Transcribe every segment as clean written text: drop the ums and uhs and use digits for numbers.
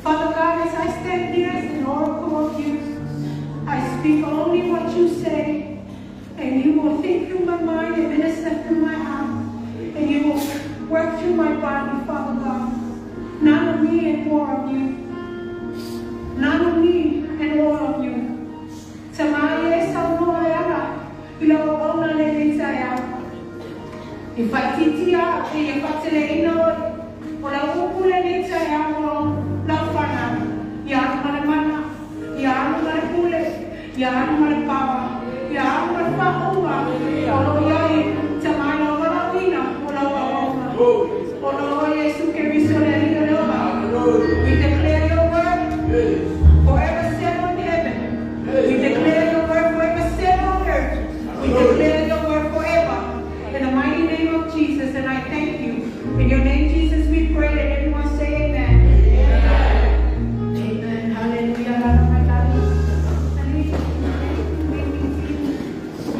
Father God, as I stand here as an oracle of you, I speak only what you say, and you will think through my mind and minister through my heart, and you will work through my body, Father God. None of me and more of you. None of me and all of you. Tamaye Samoyana, Ilona Levitaya. If I titia, if I tell Ola ukule ni saya mo lafana ya mana ya mana kule ya mana pawa ya mana pawa ola yai tamana ola wina ola Yesu Kristo le we declare your word forever set on heaven. We declare your word forever set on earth. We declare your word forever in the mighty name of Jesus, and I thank you in your name, Jesus. We pray that everyone say amen. Amen. Amen. Hallelujah.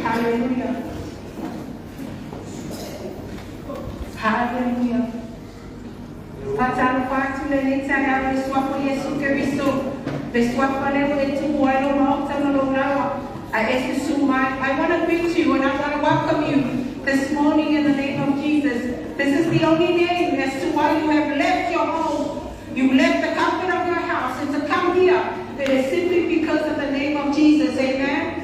Hallelujah. Hallelujah. Fatalo fatu le nitaya le swapo Yesu Kristo. Le swapo le Tupuola mauta no lawa. I want to greet you and I want to welcome you this morning in the name of Jesus. This is the only name as to why you have left your home. You left the comfort of your house and to come here. It is simply because of the name of Jesus. Amen.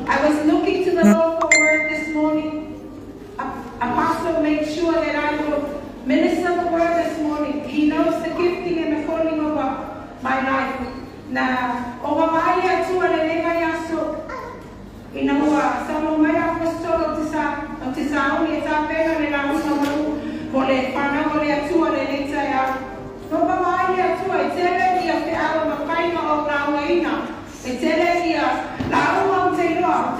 I was looking to the Lord for word this morning. Apostle made sure that I will minister the word this morning. He knows the gifting and the calling of my life. Na Atua yaso inaua samo mai apostolo tisa uni pena le la usamu vole pana vole Atua le nita ya Atua itele ia te ala mapaina o rauaina itele ia la uma te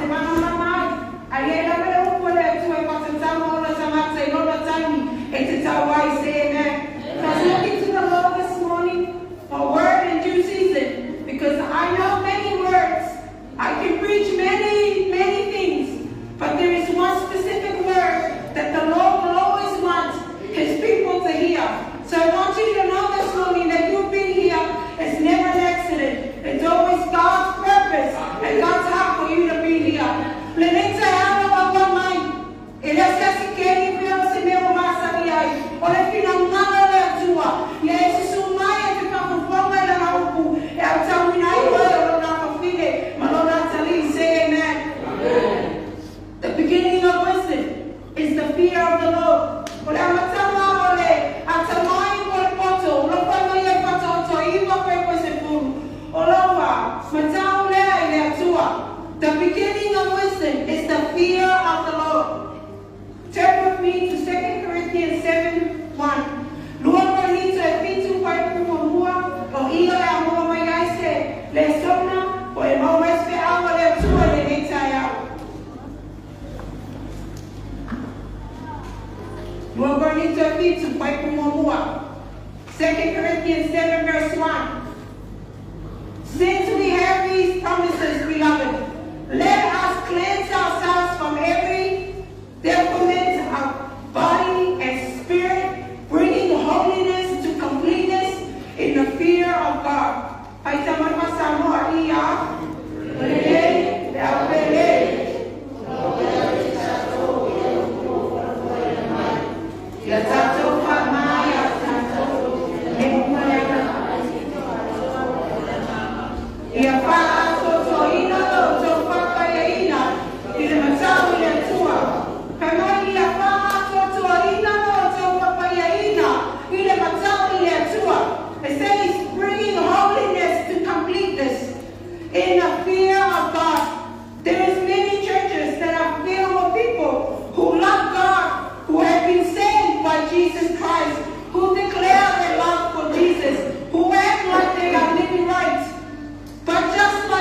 mana mai ayela me vole Atua patentamo o la samate no la tani te tawai say amen. I was looking to the Lord this morning for word in due season, because I know many words. I can preach many things, but there is one specific word that the Lord will always want his people to hear. So I want you to know this morning that you've been here. It's never an accident. It's always God's purpose and God's heart for you to be here. The beginning of wisdom is the fear of the Lord. The beginning of wisdom is the fear of the Lord. Turn with me to 2 Corinthians 7:1. Luego hizo espíritu para kumua o hiyo ya mama yaise le sona o el mama esperaba le tuwa le nitaya. Luego hizo espíritu para kumua. 2 Corinthians 7:1. Since we have these promises, beloved, let us cleanse ourselves from every defilement of body and spirit, bringing holiness to completeness in the fear of God. It says bringing holiness to completeness in the fear of God. There is many churches that are filled with people who love God, who have been saved by Jesus Christ, who declare their love for Jesus, who act like they are living right. But just like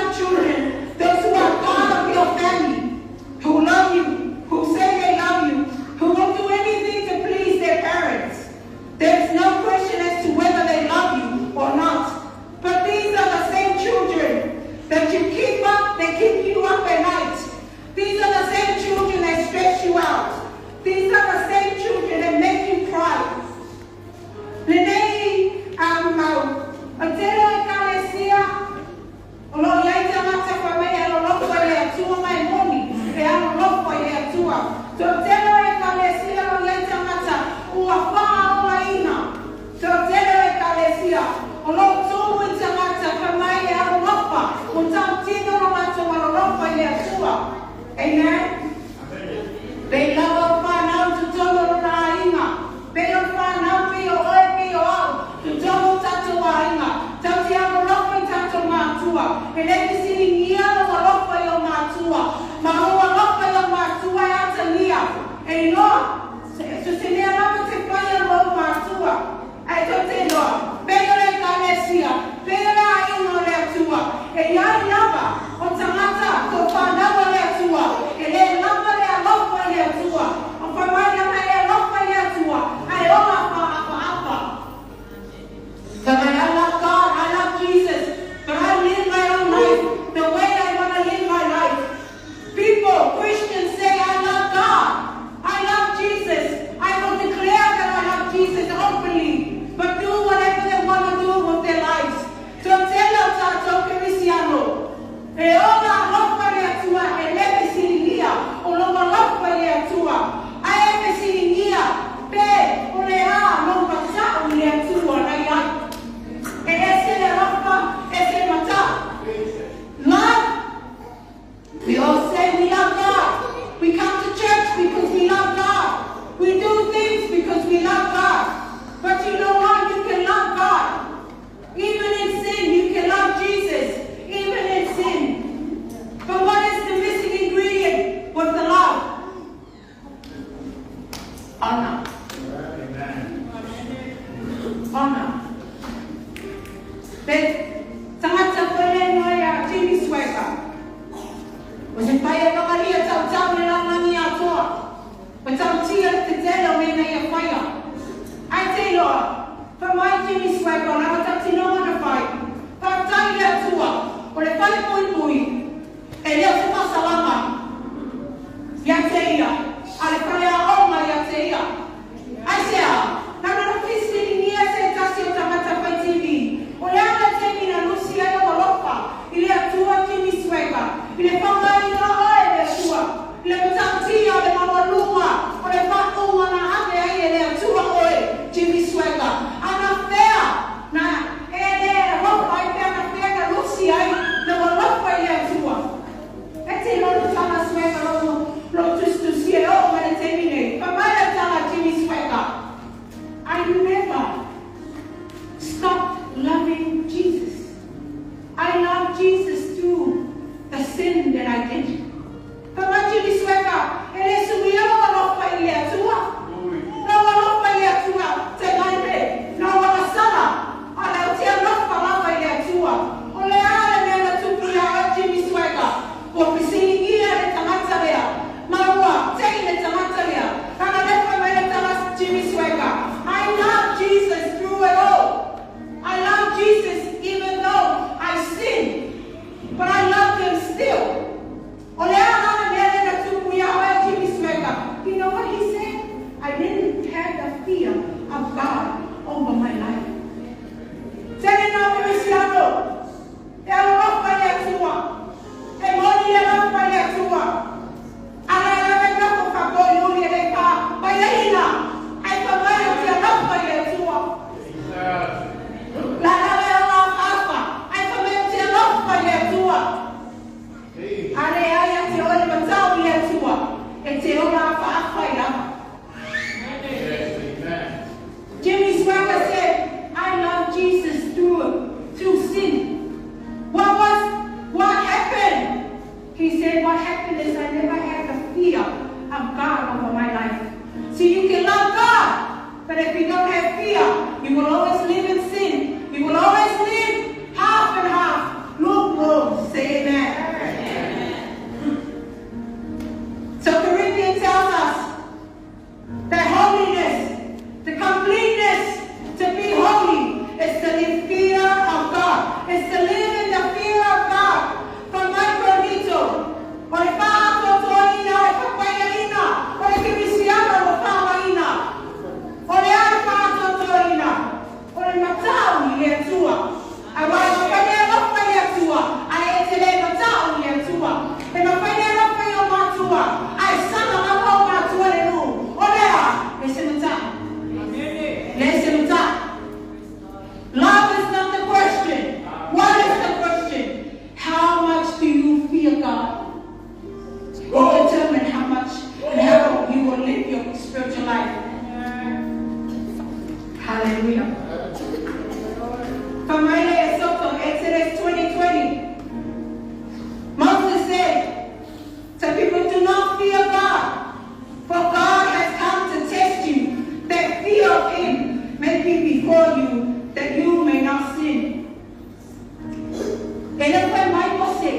Ele foi mais você.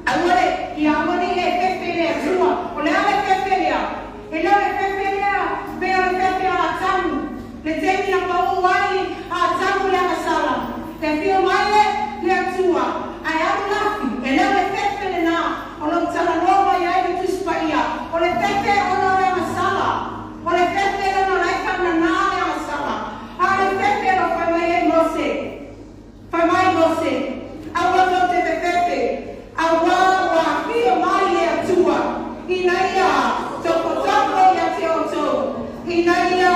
Agora, e agora ele é fefe sua. Olha a fefe ele é fefe veio a fefe a tamu. Le temi na pau wai a tamu le masala. Le fio mai le sua. Ai a lafi. Ele é fefe na. Olo tsala nova ya i tu spaia. Ole fefe ono le masala. Ole fefe ono le kana na le masala. Ale fefe lo foi mai você. Foi mais você. Agora não teve fefe. Agora fio mai le tua. Inaia. Tupuola ya teoto. Inaia.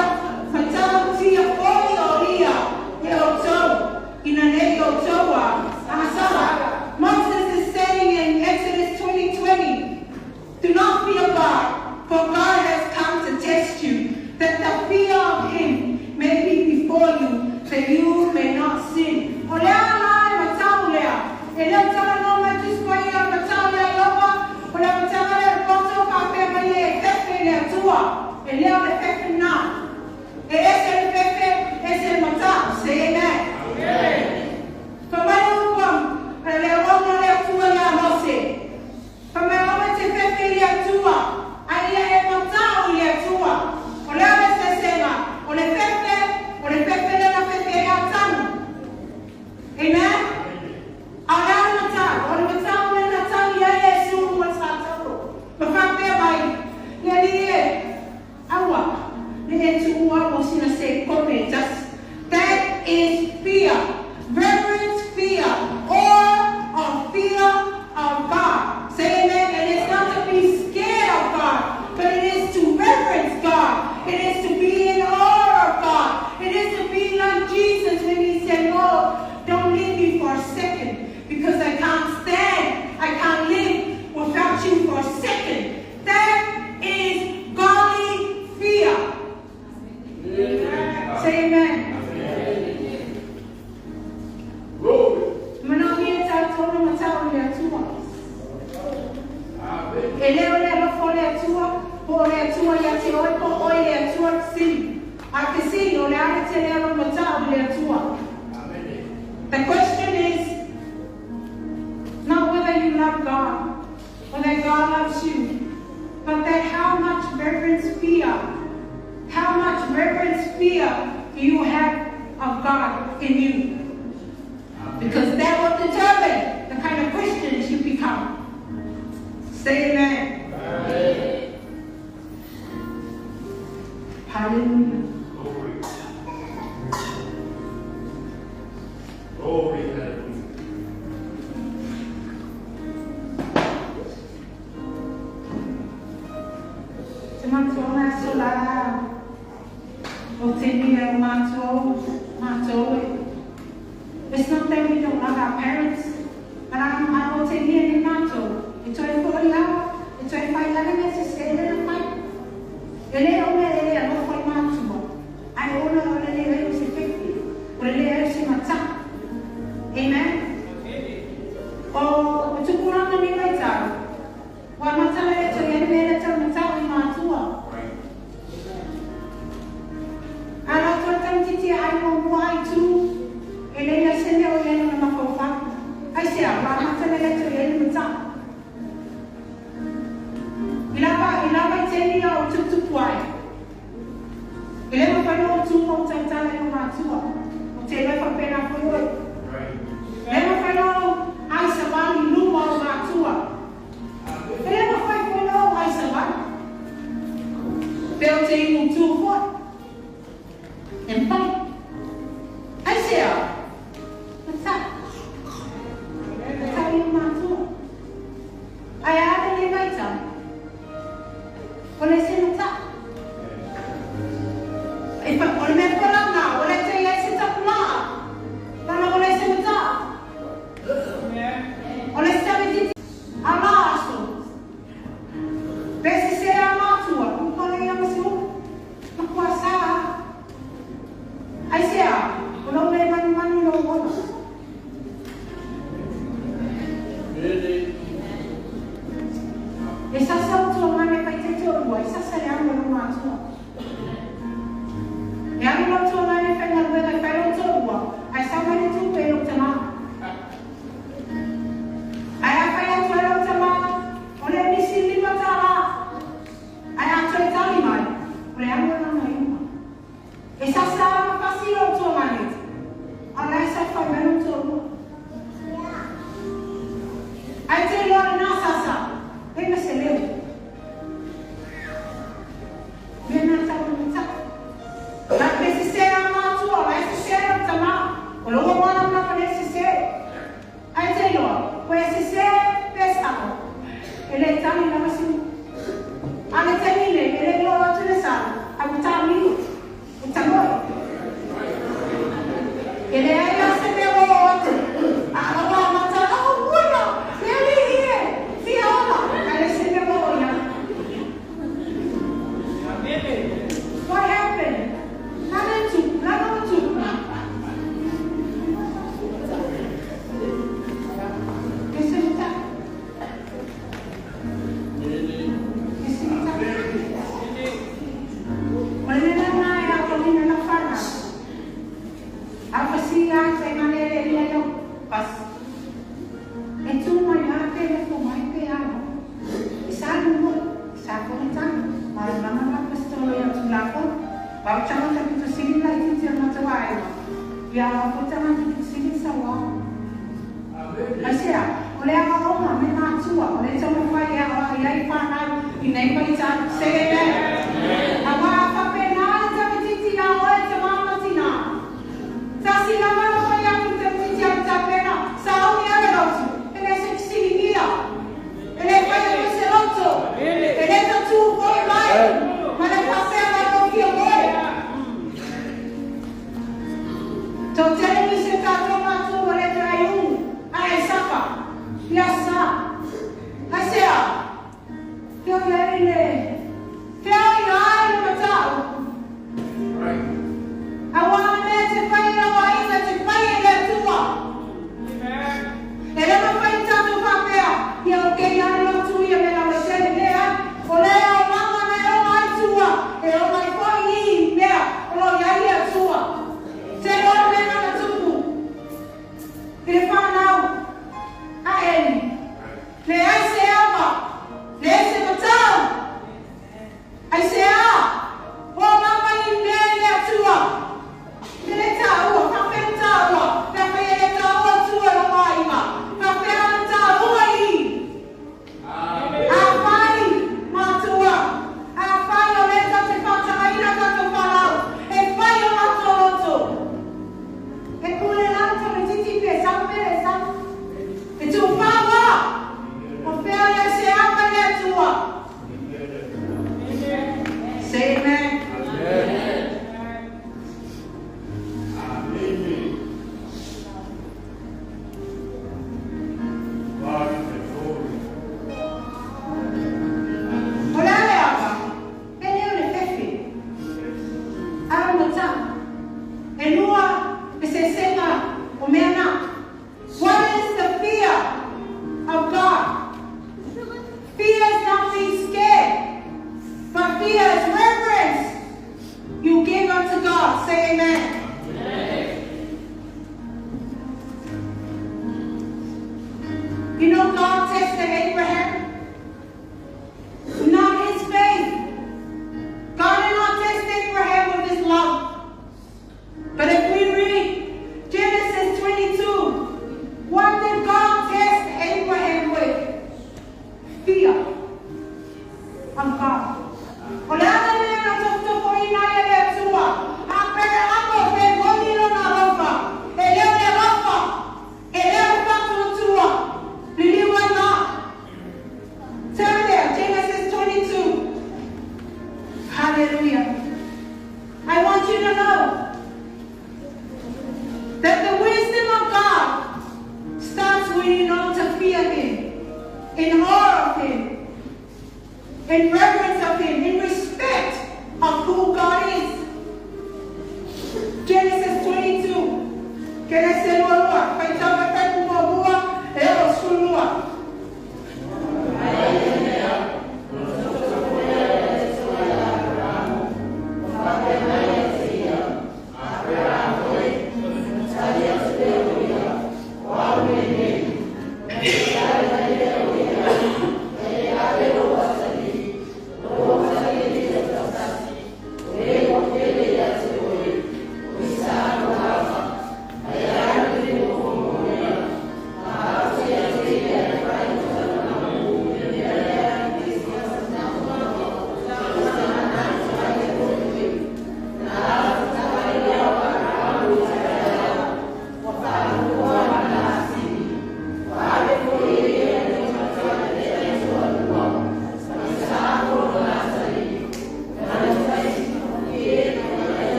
Fatau tia foi oria. Teoto. Inaia otoa. Amasala. Moses is saying in Exodus 20:20, do not fear God, for God has come to test you, that the fear of Him may be before you, that you may not sin. Say amen. That is fear, reverence fear, or fear of God. Say amen. And it's not to be scared of God, but it is to reverence God. It is to be in awe of God. It is to be like Jesus when He said, Lord, don't leave me for a second, because I can't stand, I can't live without you for a second. That is godly fear. Amen. Say amen. The question is not whether you love God or that God loves you, but that how much reverence fear do you have of God in you? Because that will determine the kind of Christians you become. Say amen. Amen. Hallelujah. Glory. It's not that we don't love our parents, but I will take here in Mato. It's 40 hours, it's 25 minutes, it's a little fight. Ele é uma ele não foi Mato. I own a ele é 50. Or ele é matar. Amen. Oh, Tupuola na nileta. Wa matala leto yene leto matar Matua. Ana tortam titi ai mo wai tu. Ele ia ser meu ele na fofa. Ai se a matala leto yene matar. Ilava teni o Tupuola. Ele não foi no tu o tentala no Matua. O tele foi pena foi. Lembra foi no ai sabani luma o Atua. Lembra foi no ai sabani. Deu tem tu foi. Empai. Ai se a. Tá. Tá aí o Atua. Ai a ele vai tá. Olha se não tá. E para olha me falar não, olha se ele se tá lá. Para olha se não tá. Olha se sabe dizer, amasso. Vê se é amasso. Não pode ir amasso. Não passa. Aí se é. O nome é mani não bom. Essa são tua mãe vai ter teu irmão. Essa I tell you, Nasasa, they must live. We're not talking about that. This is saying I'm not too. I say I'm not. Well, no one I'm not going to say. I tell you, when she say best happen, and they tell me never see. And they tell me they go to the sun. I will tell you, it's a boy. And they are saying they go on to. I don't know. What happened?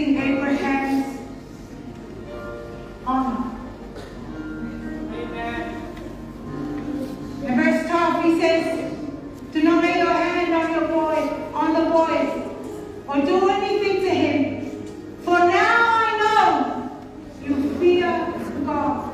testing Abraham's honor. Amen. In verse 12 he says, do not lay your hand on the boy, or do anything to him. For now I know you fear God.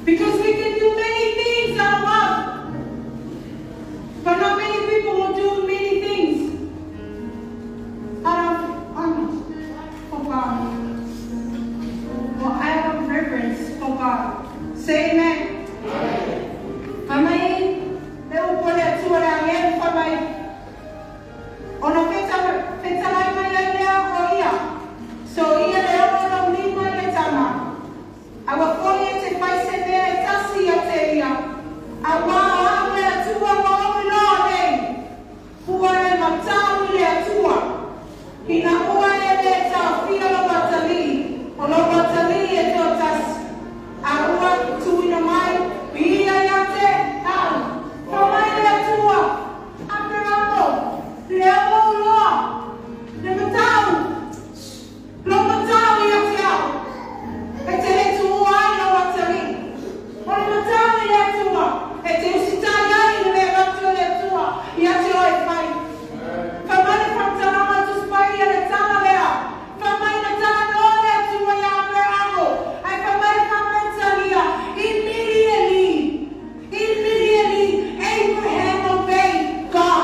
Because we can do many things out of love, but not many people will do many things out of honor for God, or out of reverence for God. Say amen. Amen. Leo pole tu la yen for my ono feta la mai leo o ia. So ia leo no lima le tama. Awa foye te pai se mea tasi a te ia. Awa awe atua wa omi loa nei. Hua e matau le atua. Hina ua e le tau fia lo batali. O lo batali e teo tasi. Aua tuina mai. Ia ia te au. Kamai le atua. Aperamo. Le amo loa. Le matau. Lo matau ia te au. E te le tua ina watari. O le matau i le tua. E te usitai ai le ratu le tua. Ia te oi fai. Whamane whamtarama tu spai ia le tana lea. Whamai na tana no le tua ia aperamo. Ai whamai whametalia. Immediately, Abraham obeyed God.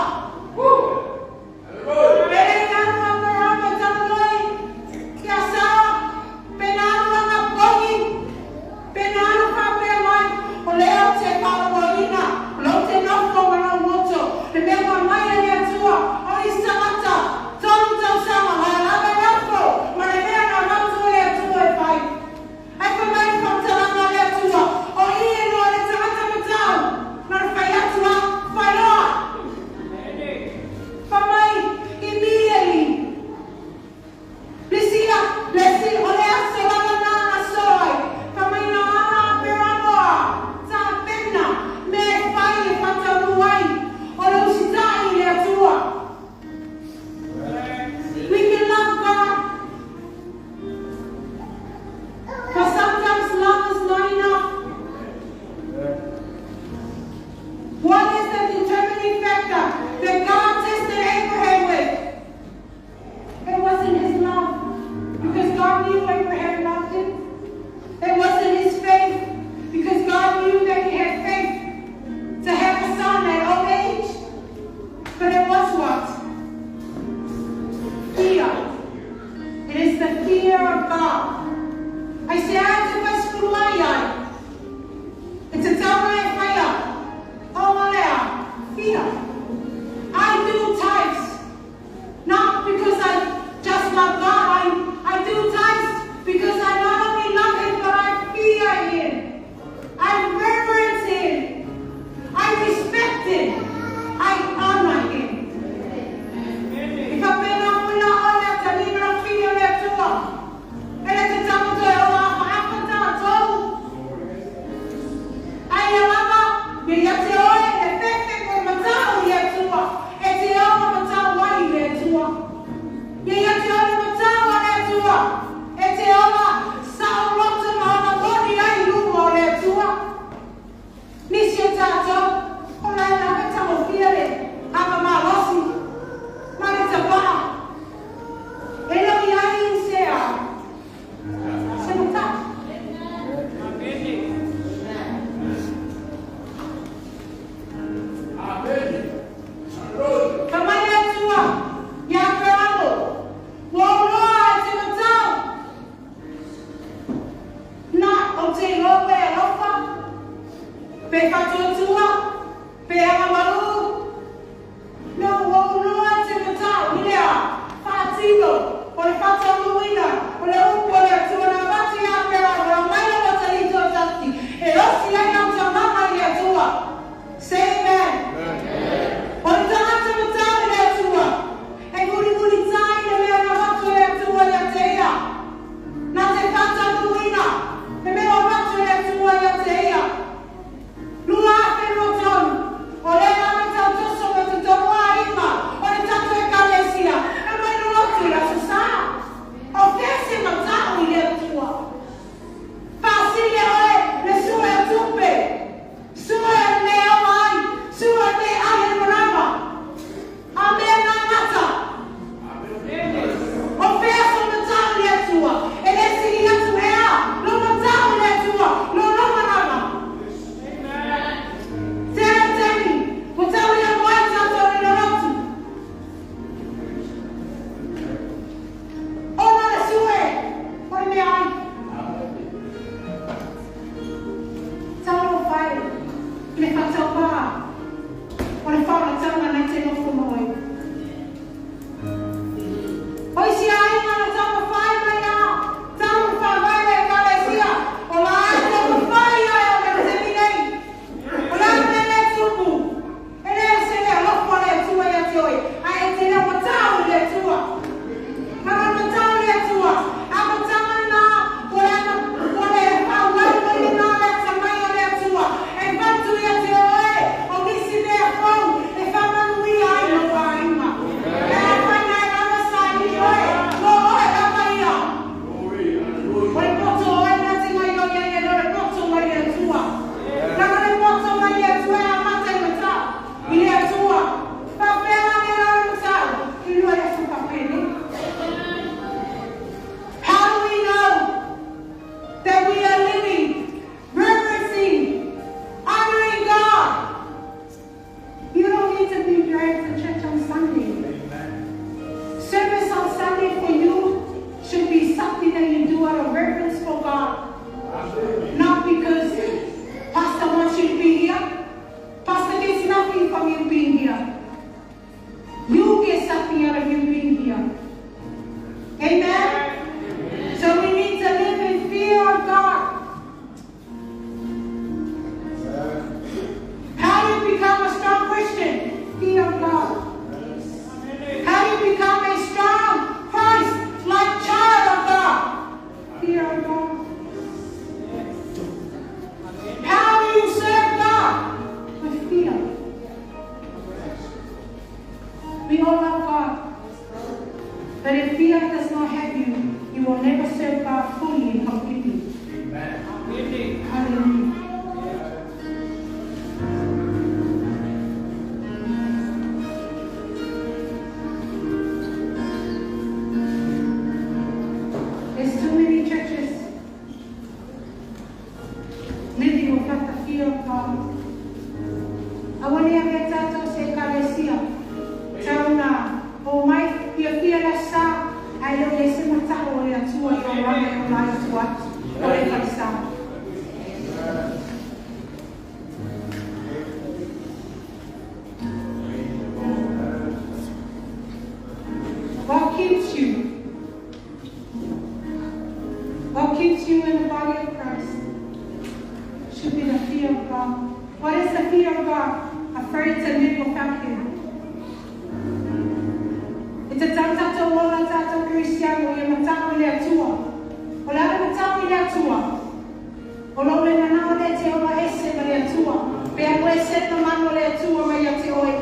something from you being here. You get something out of you being here. Amen? So we need to live in fear of God. How do you become a strong Christian? Fear of God. How do you become a strong Christ-like child of God? Fear of God. How do you serve God? With fear. We all love God. But if fear does not have you, you will never serve God fully and completely. Amen. Hallelujah. There's too many churches living without the fear of God. I want to have that say, Kalesia. Tauna, o mai, ia fia la sa, ai lo le se mata o le atua i o rame o lai atua, o le kalisa. What keeps you? What keeps you in the body of Christ? Should be the fear of God. What is the fear of God? Afraid to live without Him. It's a Tupuola tato Cristiano e matano le Atua. O la matano le Atua. O lo le nanao le te o la esse le Atua. Pe a koe se na mano le Atua mai a te oi.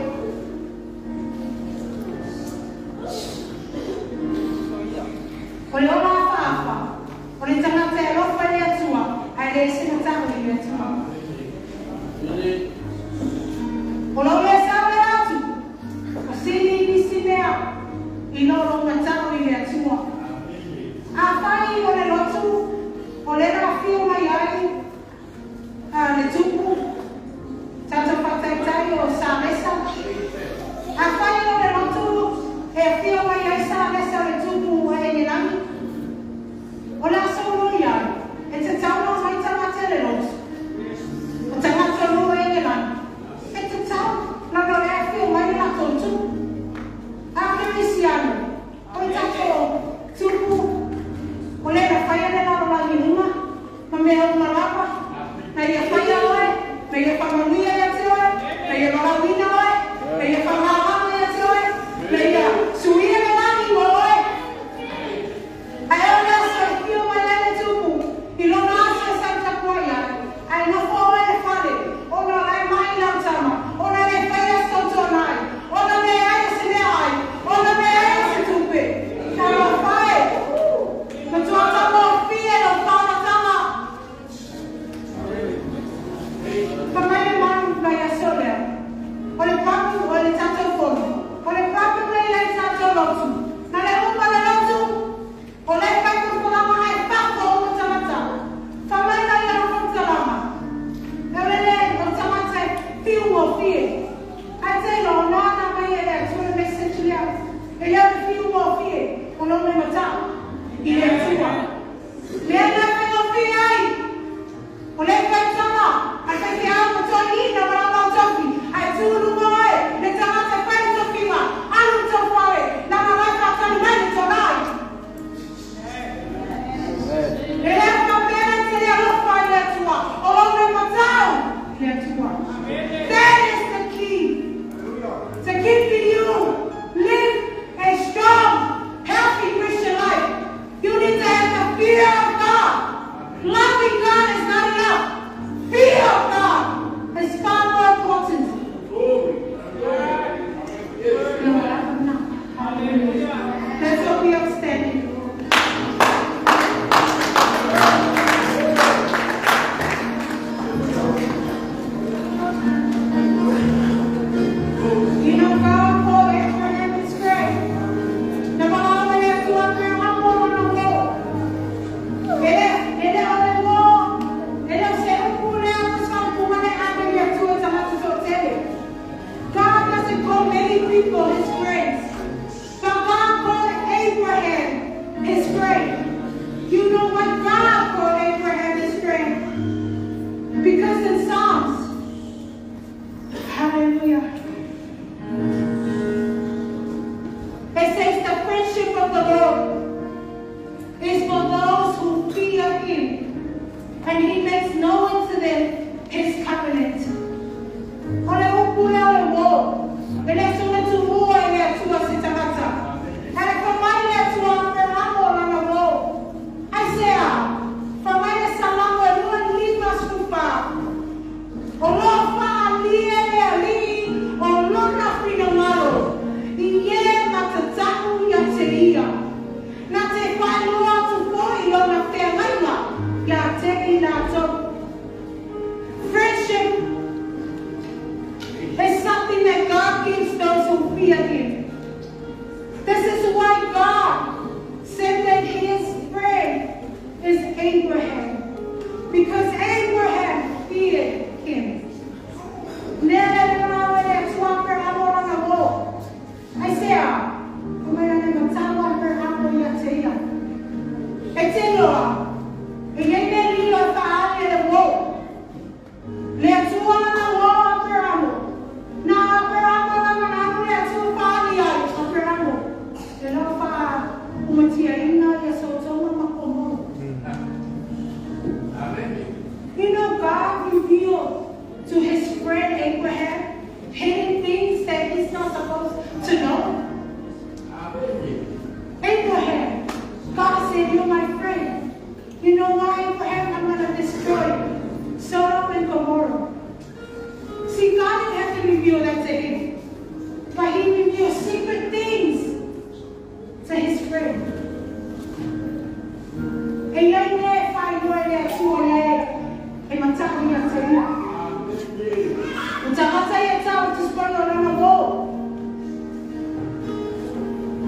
O le ola afa. O le tangata e lofa le Atua. Ai le esse matano le Atua. O lo le sa le atu. O sini ni sinea. I loro matano i le atua. A fai o le lotu, o le rafio mai ai, le tupu, tato pataitai o sa mesa. A fai o le lotu, e fio mai ai sa mesa le tupu e le nami. O la solo iai, e te tau mai tamate le lotu. O tamate lo e le nami. E te tau, la no le fio mai la totu. Cristiano, o tato tupu, o le la fai le la la lima, ma me o na lava, na ia fai oe, na ia fa manuia ia te oe, na ia la wina oe, na ia fa mama ia te oe, na ia suia le nani oe. Ai o le sa fio mai le tupu, I lo na sa Santa Poia, ai no fo e fale, o na lai mai la tama, o na le fai sto tonai, o na le ai se le ai. Ona me ai se tupe. Karo fai. Ma tu ata mo fie no fana tama. Kamai man vai a sole. Ole papu ole tato fono. Ole papu mai lai tato lotu. Na le umba le lotu. Ole kai ko ko lama ai papo o tamata. Famai na ia no talama. Ole le o tamata fiu o fie. Ai te no na mai ele tu message ya. Ele é filho do filho, o nome é Matar. Ele é tua. Ele é filho do filho aí. O leite vai chamar. A gente ama o Tony, não vai amar o Tony. Aí tudo não é. Ele chama a fé do filho. Ah, não te fale. Não vai passar no meio do Tony. Ele é família, ele é o pai, ele é tua. O nome é Matar. Ele é tua. That is the key. To keep you live a strong, healthy Christian life. You need to have the fear of God. Loving God is not enough. Fear of God is far more important. Let's all be upstanding. You know, God called Abraham his friend. No matter how many of you are humble on the wall. Ele olhou, ele observou por ela, os campos, ele abre a tua tamata hotel. God doesn't call many people his friends. But God called Abraham his friend. You know what God called Abraham his friend? Because in Psalms, hallelujah. Hallelujah. It says the friendship of the Lord is for those who fear Him, and He makes known to them His covenant. Friendship is something that God gives those who fear Him. This is why God said that His friend is Abraham, because Abraham feared Him. You know, God revealed to His friend Abraham hidden things that he's not supposed to know. Abraham, God said, you're my friend. You know why, Abraham? I'm going to destroy Sodom and Gomorrah. See, God didn't have to reveal that to him, but He revealed secret things to His friend. And you're there, find your there, Tupuola, and my time here to you.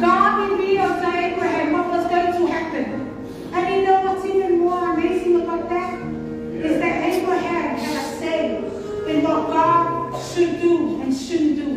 God revealed to Abraham what was going to happen. And you know what's even more amazing about that? Is that Abraham had a say in what God should do and shouldn't do.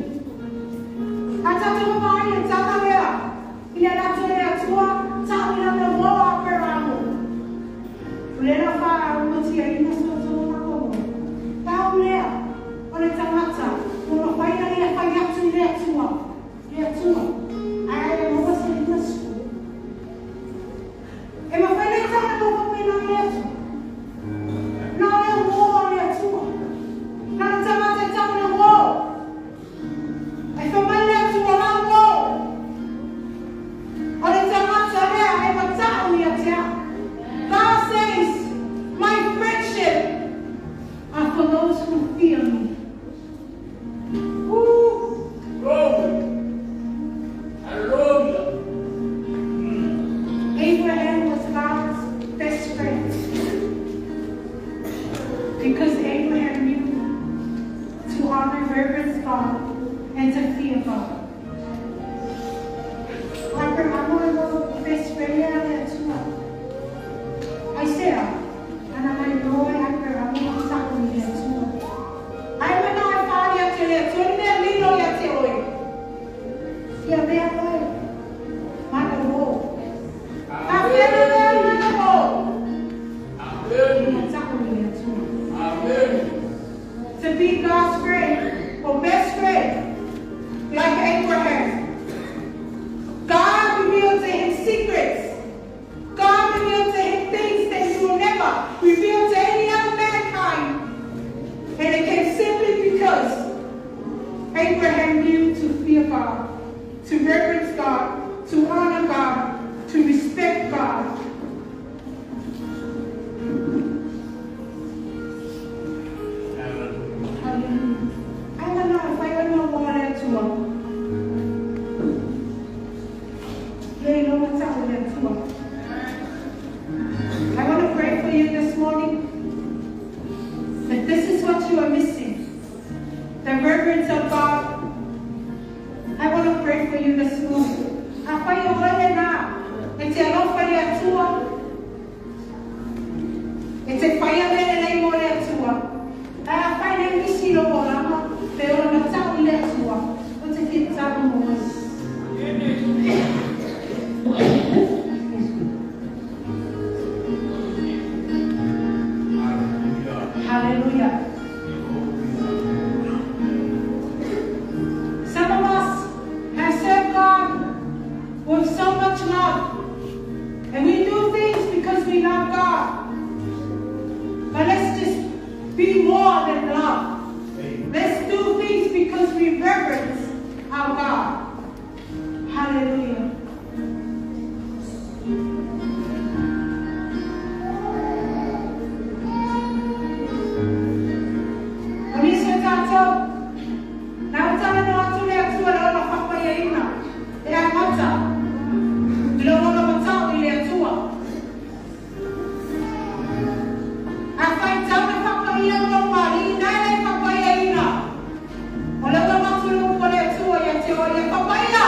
Because Abraham knew to honor and reverence God and to fear God. I said, and I'm like, no, I'm talking to you. I went on my father today, so you never know yet. Yeah, they're like, Mother, to be God's friend or best friend, like Abraham. God revealed to him secrets. God revealed to him things that he will never reveal to any other mankind. And it came simply because Abraham knew to fear God, to reverence God, to honor God, to respect God. I want to pray for you this morning that this is what you are missing, the reverence of God. I want to pray for you this morning. I pray you right now. And tell oye papaya.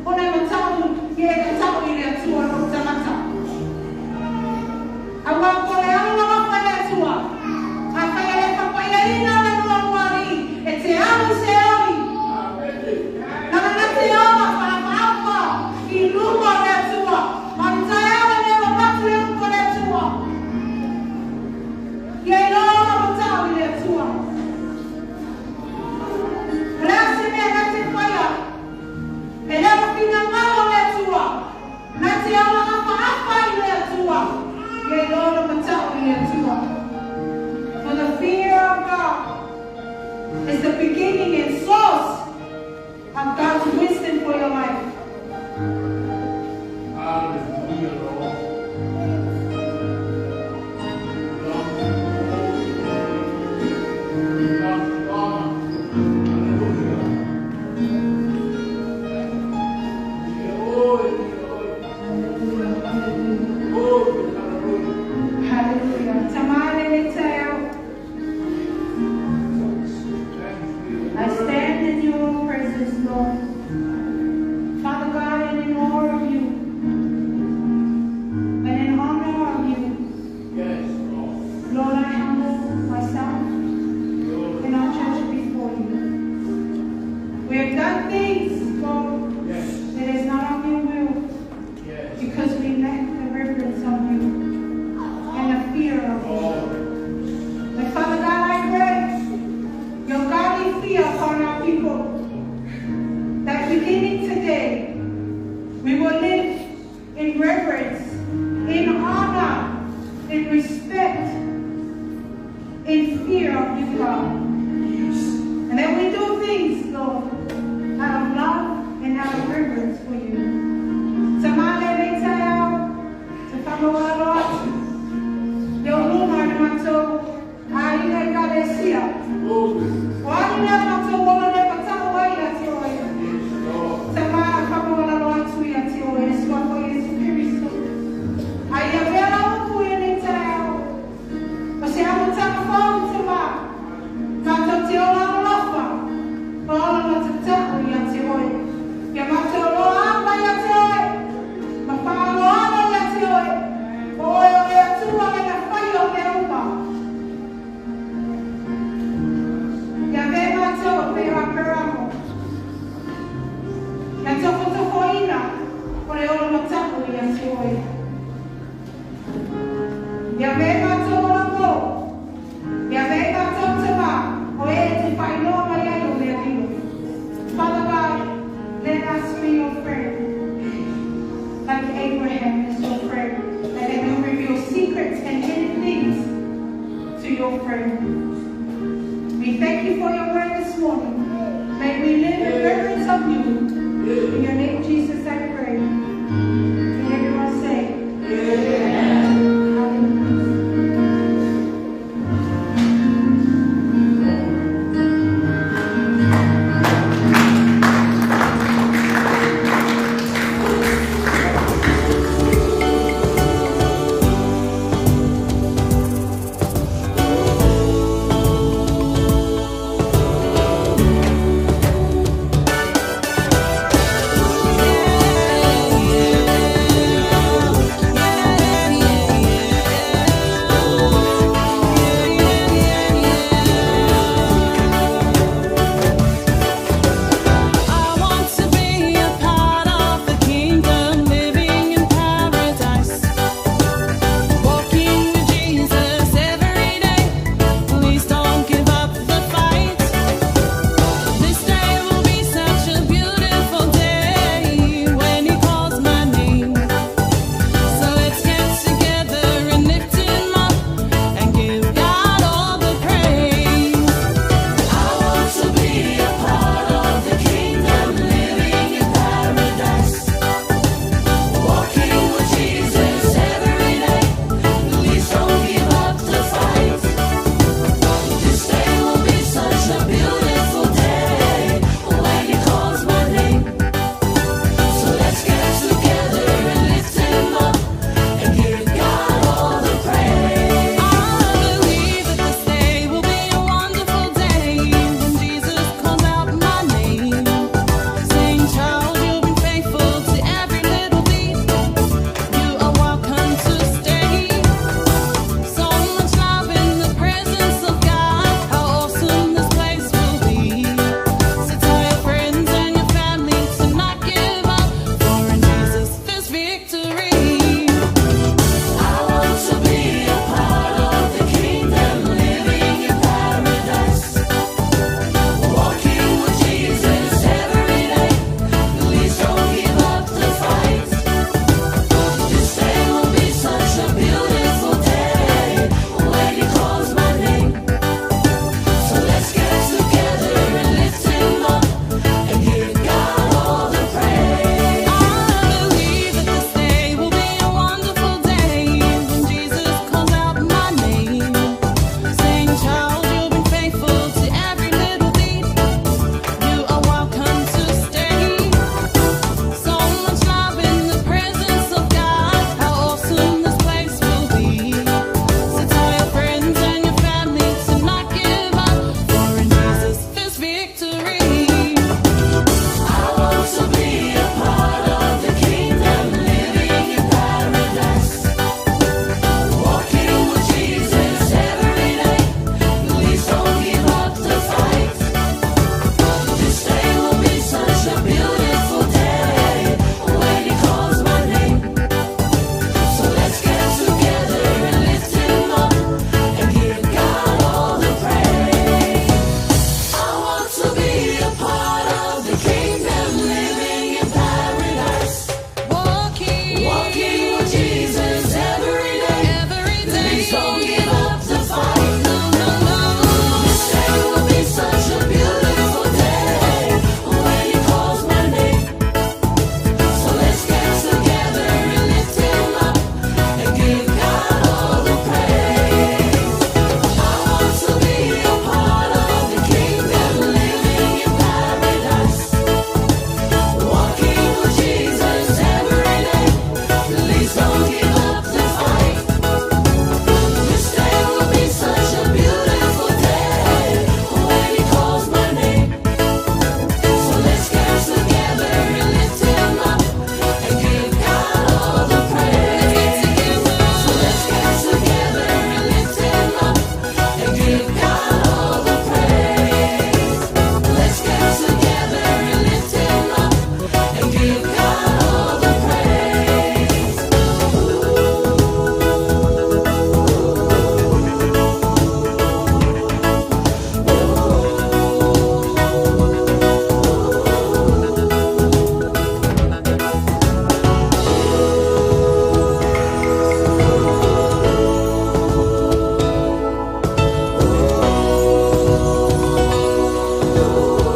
Ona matau ye matau ile Atua no tamata. Awa kole awa papaya Atua. Afaya le papaya ina le nuari. Ete amu se omi. Nana nate oma para ilumo le Atua. Mantaya le mabatu le kole Atua. Ye no matau ile Atua. Rasime nate fire. Ela pina malo le Atua. Nate ala apa ile Atua. Ye no matau ile Atua. For the fear of God is the beginning and source of God's wisdom for your life. Hallelujah, Lord. Hallelujah. Tamale Nitao. I stand in your presence, Lord. Father God, and in awe of you. And in honor of you. Yes, Lord. Lord, I humble myself and our church before you. We have done things, Lord, Yes. that is not of your will. Yes. Because we lack the reverence of you and the fear of you. But Father God, I pray your godly fear upon our people, that beginning today, we will live in reverence, in honor, in respect, in fear of you, God. And that we do things, Lord, out of love and out of reverence for you. Tamale Metao, Tupuola, Lord, your woman, Mato, Aina Galesia. Why you never to one of them at all? Why that's your way? Tamara, come on, Lord, to your tear, it's what for your spirit. I am very open in it. But see, I will take a phone to my Mato Teola Lofa. All of us to tell you, Teola. Yamato Loa, my Teola. My father, your Teola. Oh, you're too long in the fire of the Uber. Father God, let us be your friend, like Abraham is your friend, and let him reveal secrets and hidden things to your friend. We thank you for your word this morning. May we live in reverence of you. In your name, Jesus, I pray. And everyone say, Amen. Lord.